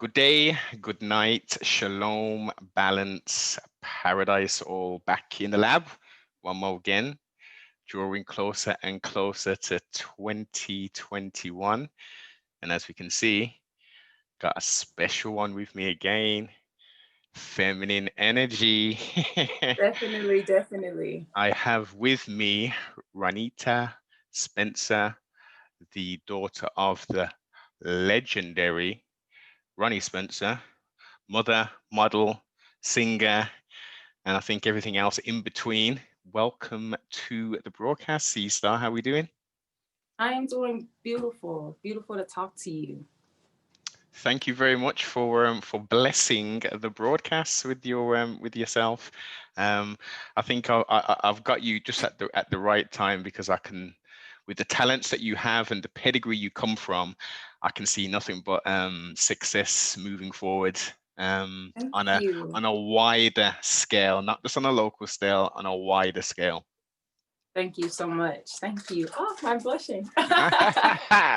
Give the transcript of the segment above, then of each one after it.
Good day, good night, shalom, balance, paradise, all back in the lab. One more again, drawing closer and closer to 2021. And as we can see, got a special one with me again, feminine energy. Definitely, definitely. I have with me Ronnetta Spencer, the daughter of the legendary Ronnie Spencer, mother, model, singer, and I think everything else in between. Welcome to the broadcast, C Star. How are we doing? I am doing beautiful. Beautiful to talk to you. Thank you very much for blessing the broadcast with yourself. Um, I think I've got you just at the right time because I can, with the talents that you have and the pedigree you come from, I can see nothing but success moving forward Thank on you. a wider scale, not just on a local scale, on a wider scale. Thank you so much. Thank you. Oh, I'm blushing.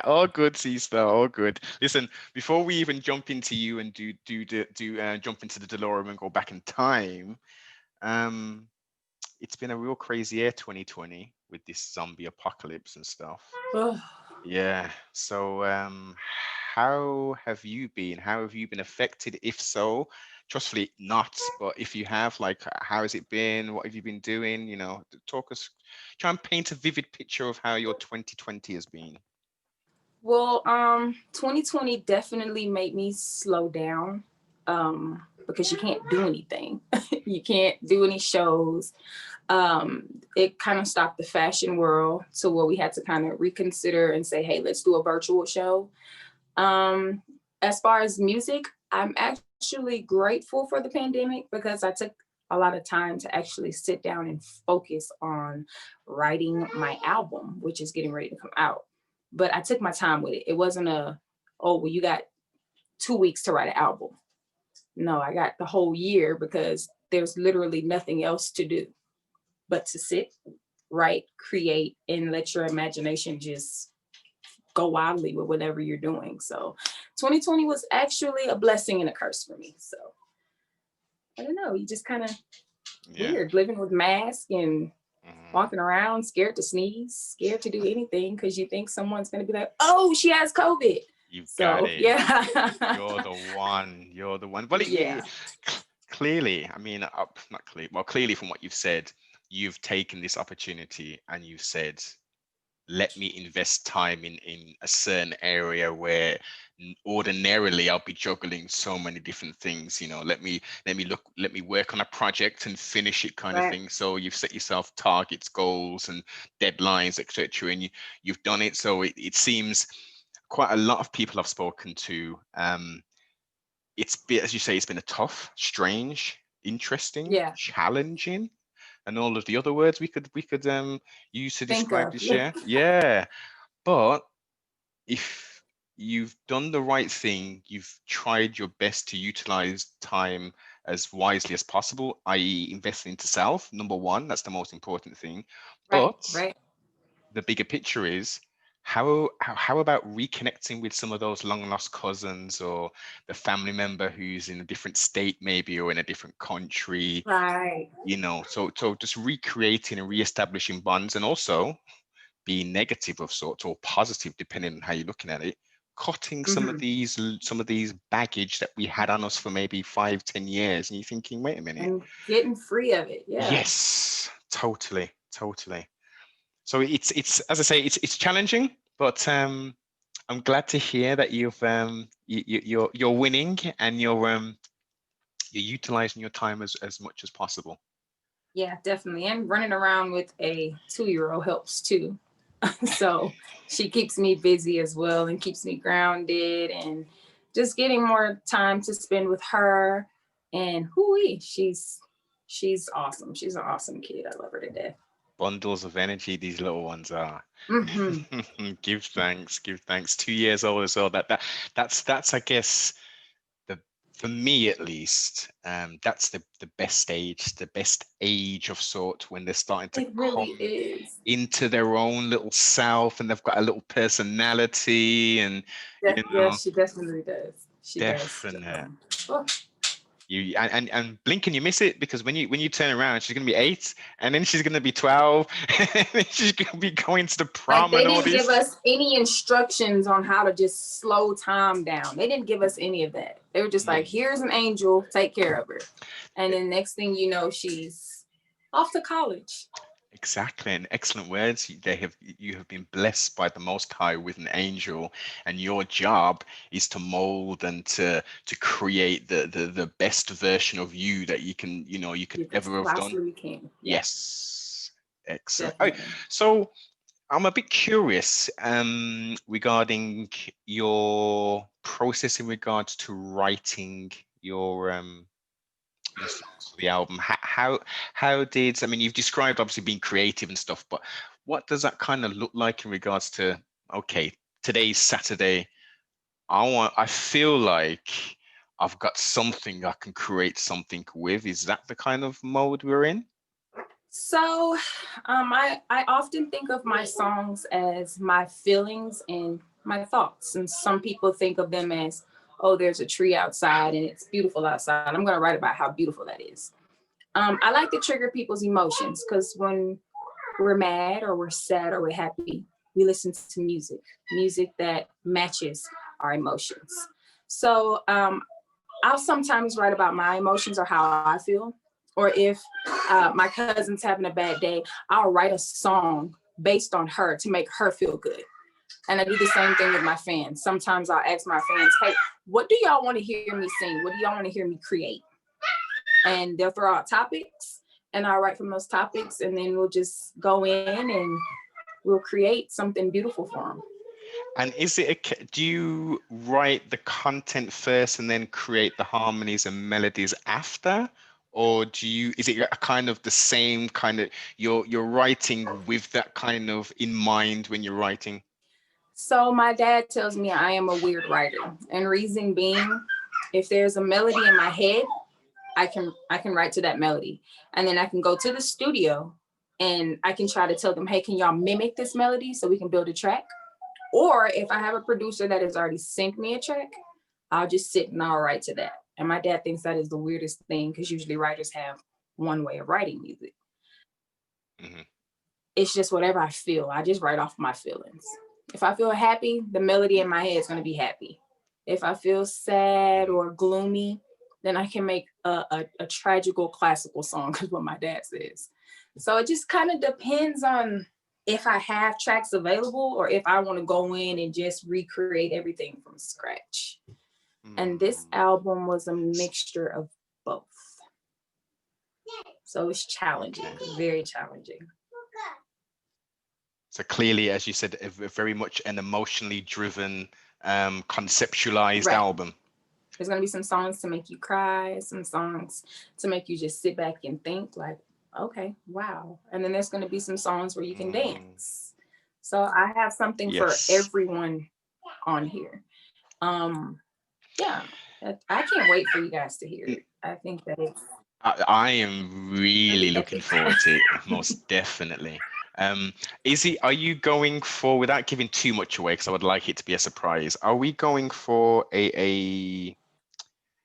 All good, sister. All good. Listen, before we even jump into you and jump into the DeLorean and go back in time, um, it's been a real crazy year, 2020, with this zombie apocalypse and stuff. Oh, Yeah. So, how have you been? How have you been affected? If so, trustfully not, but if you have, like, how has it been? What have you been doing? Talk us, try and paint a vivid picture of how your 2020 has been. well, 2020 definitely made me slow down because you can't do anything. You can't do any shows. It kind of stopped the fashion world to where we had to kind of reconsider and say, hey, let's do a virtual show. Um, as far as music, I'm actually grateful for the pandemic because I took a lot of time to actually sit down and focus on writing my album, which is getting ready to come out. But I took my time with it. It wasn't oh, well, you got 2 weeks to write an album. No, I got the whole year because there's literally nothing else to do but to sit, write, create, and let your imagination just go wildly with whatever you're doing. So 2020 was actually a blessing and a curse for me. So I don't know, you just kind of Yeah. weird living with masks and Mhm. walking around scared to sneeze, scared to do anything because you think someone's going to be like, oh, she has COVID. You've got So it. yeah. You're the one. You're the one. Well, Yeah. clearly, I mean, not clearly. Well, clearly, from what you've said, you've taken this opportunity and you've said, let me invest time in a certain area where ordinarily I'll be juggling so many different things. Let me work on a project and finish it, kind of Right. thing. So you've set yourself targets, goals, and deadlines, etc., and you've done it. So it seems quite a lot of people I've spoken to. It's been, as you say, it's been a tough, strange, interesting, Yeah. challenging, and all of the other words we could use to Think describe of. this Yeah. year. Yeah, but if you've done the right thing, you've tried your best to utilize time as wisely as possible, i.e., investing into self. Number one, that's the most important thing. Right. But Right. the bigger picture is how about reconnecting with some of those long lost cousins or the family member who's in a different state maybe or in a different country, Right. so just recreating and reestablishing bonds, and also being negative of sorts or positive depending on how you're looking at it, cutting Hmm. some of these baggage that we had on us for maybe 5-10 years, and you're thinking, wait a minute. And getting free of it. Yeah. Yes, totally. So it's as I say, it's challenging, but I'm glad to hear that you're winning and you're utilizing your time as much as possible. Yeah, definitely. And running around with a 2-year-old helps too. So she keeps me busy as well and keeps me grounded and just getting more time to spend with her. And hooey, she's awesome. She's an awesome kid. I love her to death. Bundles of energy these little ones are. Hmm. Give thanks. 2 years old as well. That's I guess the for me at least, that's the best age of sort, when they're starting to It really come is. into their own little self, and they've got a little personality, and you Yeah, know, she definitely does. She does. definite. Oh, You and blink and you miss it, because when you turn around, she's gonna be 8, and then she's gonna be 12, and then she's gonna be going to the like prom they and all didn't give this. us any instructions on how to just slow time down. They didn't give us any of that. They were just like, Mm. here's an angel, take care of her. And then next thing you know, she's off to college. Exactly, and excellent words. You have been blessed by the Most High with an angel, and your job is to mold and to create the best version of you that you could You ever have done. possibly can. Yeah, Yes, excellent. Oh, definitely. so I'm a bit curious regarding your process in regards to writing your songs for the album. How did, I mean, you've described obviously being creative and stuff, but what does that kind of look like in regards to, okay, today's Saturday, I feel like I've got something I can create something with. Is that the kind of mode we're in? So I often think of my songs as my feelings and my thoughts. And some people think of them as, oh, there's a tree outside and it's beautiful outside. I'm going to write about how beautiful that is. I like to trigger people's emotions because when we're mad or we're sad or we're happy, we listen to music that matches our emotions. So I'll sometimes write about my emotions or how I feel. Or if my cousin's having a bad day, I'll write a song based on her to make her feel good. And I do the same thing with my fans. Sometimes I'll ask my fans, hey, what do y'all want to hear me sing? What do y'all want to hear me create? And they'll throw out topics and I'll write from those topics, and then we'll just go in and we'll create something beautiful for them. And is it do you write the content first and then create the harmonies and melodies after? Or is it a kind of the same kind of, you're writing with that kind of in mind when you're writing? So my dad tells me I am a weird writer, and reason being, if there's a melody in my head, I can write to that melody, and then I can go to the studio and I can try to tell them, hey, can y'all mimic this melody so we can build a track? Or if I have a producer that has already sent me a track, I'll just sit and I'll write to that. And my dad thinks that is the weirdest thing because usually writers have one way of writing music. Hmm. It's just whatever I feel. I just write off my feelings. If I feel happy, the melody in my head is going to be happy. If I feel sad or gloomy, then I can make a tragical classical song, is what my dad says. So it just kind of depends on if I have tracks available or if I want to go in and just recreate everything from scratch. And this album was a mixture of both. So it's challenging, Okay. very challenging. So clearly, as you said, very much an emotionally driven, conceptualized Right. album. There's going to be some songs to make you cry, some songs to make you just sit back and think like, okay, wow. And then there's going to be some songs where you can dance. So I have something for Yes. everyone on here. Yeah, I can't wait for you guys to hear it. I think that it's I am really really looking epic. forward to it, most definitely. Are you going for, without giving too much away, because I would like it to be a surprise, are we going for a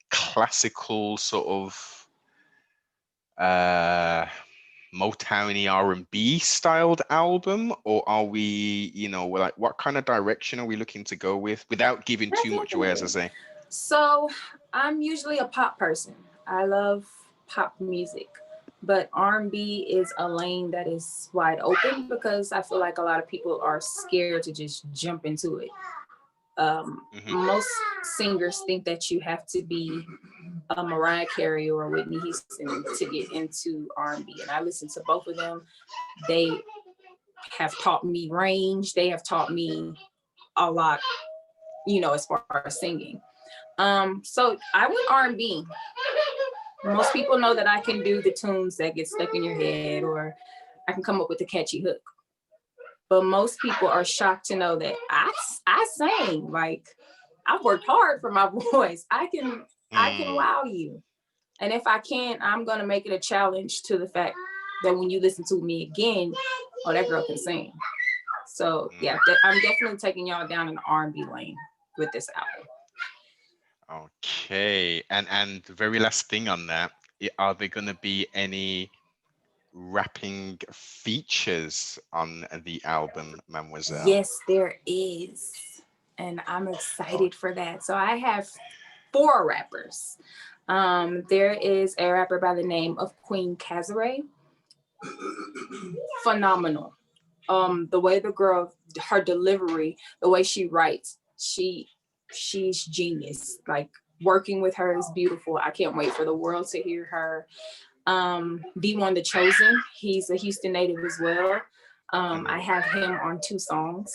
classical sort of Motowny R&B styled album, or are we, like, what kind of direction are we looking to go with, without giving too much away, as I Definitely. say? So I'm usually a pop person. I love pop music, but R&B is a lane that is wide open because I feel like a lot of people are scared to just jump into it. Hmm. Most singers think that you have to be a Mariah Carey or a Whitney Houston to get into R&B, and I listen to both of them. They have taught me range. They have taught me a lot, as far as singing. So I went R&B. Most people know that I can do the tunes that get stuck in your head, or I can come up with a catchy hook. But most people are shocked to know that I sing. Like, I've worked hard for my voice. I can I can Mm, wow you. And if I can't, I'm gonna make it a challenge to the fact that when you listen to me again, oh, that girl can sing. So yeah, mm. I'm definitely taking y'all down in the R&B lane with this album. Okay. And the very last thing on that, are there going to be any rapping features on the album, Mademoiselle? Yes, there is. And I'm Oh, excited for that. So I have 4 rappers. There is a rapper by the name of Queen Kazare. Phenomenal. The way the girl, her delivery, the way she writes, she's genius. Like working with her is beautiful. I can't wait for the world to hear her. B1 The Chosen, he's a Houston native as well. I mhm. have him on 2 songs.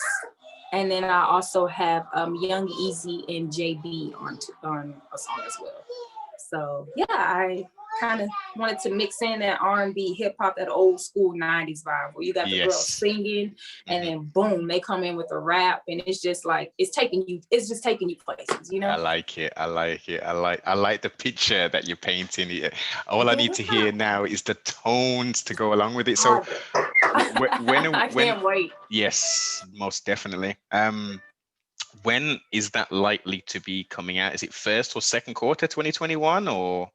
And then I also have Young Easy and JB on a song as well. So yeah, I kind of wanted to mix in that R&B, hip hop, that old school '90s vibe where you got the girls Yes. singing, and Mhm. then boom, they come in with a rap, and it's just like it's just taking you places, you I know? like it. I like it. I like the picture that you're painting. All I need to Yeah, hear now is the tones to go along with it. So harder. I when can't wait. yes, most definitely. When is that likely to be coming out? Is it first or second quarter 2021 or?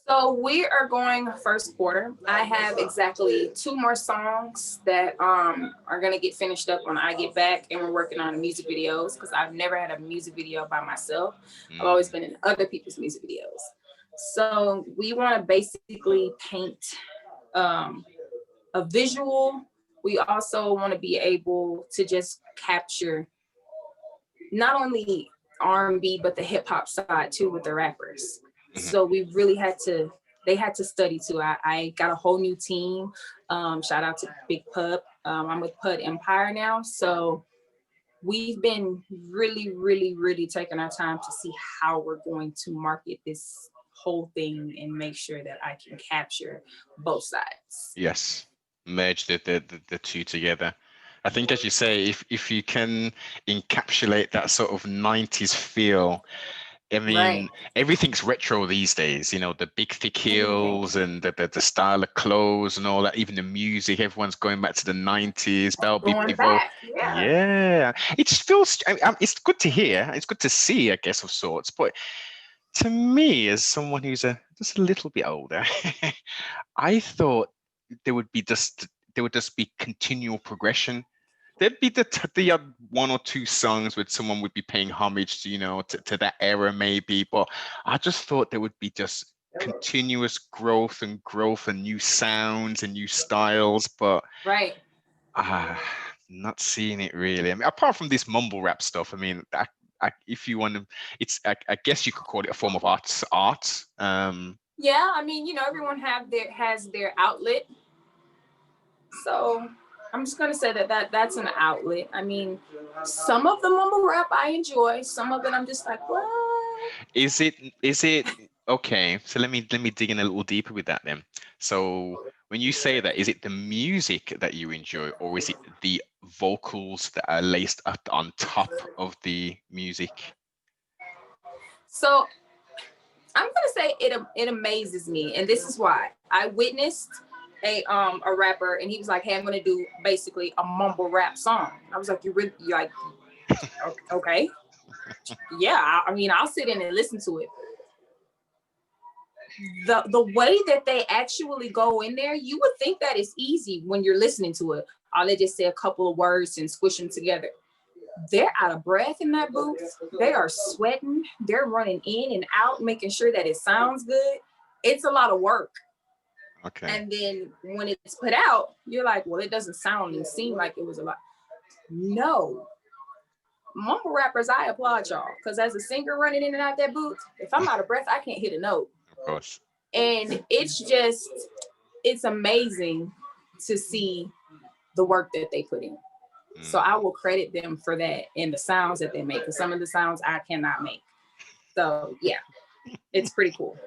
So we are going first quarter. I have exactly 2 more songs that are gonna get finished up when I get back, and we're working on music videos because I've never had a music video by myself. I've always Mm, been in other people's music videos. So we want to basically paint um, a visual. We also want to be able to just capture not only R&B but the hip hop side too with the rappers. mhm. So we really had to. They had to study too. I got a whole new team. Shout out to Big Pub. I'm with Pud Empire now. So we've been really, really, really taking our time to see how we're going to market this whole thing and make sure that I can capture both sides. Yes, merge the two together. I think, as you say, if you can encapsulate that sort of 90s feel. I Right. mean, everything's retro these days, the big thick Everything. heels and the style of clothes and all that, even the music, everyone's going back to the 90s. That'll be Going evolved. back. Yeah. Yeah, it just feels, it's good to hear. It's good to see, I guess, of sorts. But to me, as someone who's just a little bit older, I thought there would just be continual progression. There'd be the odd 1 or 2 songs where someone would be paying homage to, to that era maybe, but I just thought there would be just continuous growth and new sounds and new styles, but Right. uh, not seeing it really. I mean, apart from this mumble rap stuff, I mean, if you want to, I guess you could call it a form of art. Yeah. I mean, everyone has their outlet. So I'm just gonna say that's an outlet. I mean, some of the mumble rap I enjoy. Some of it I'm just like, what? Is it okay? So let me dig in a little deeper with that then. So when you say that, is it the music that you enjoy, or is it the vocals that are laced up on top of the music? So I'm gonna say it amazes me, and this is why. I witnessed a rapper, and he was like, "Hey, I'm gonna do basically a mumble rap song." I was like, you like, okay, yeah." I mean, I'll sit in and listen to it. The way that they actually go in there, you would think that it's easy when you're listening to it. All they just say a couple of words and squish them together. They're out of breath in that booth. They are sweating. They're running in and out, making sure that it sounds good. It's a lot of work. Okay. And then when it's put out, you're like, well, it doesn't sound and seem like it was a lot. No. Mumble rappers, I applaud y'all. Because as a singer running in and out that booth, if I'm out of breath, I can't hit a note. Of course. And it's amazing to see the work that they put in. So I Mm, will credit them for that and the sounds that they make. Because some of the sounds I cannot make. So yeah, it's pretty cool.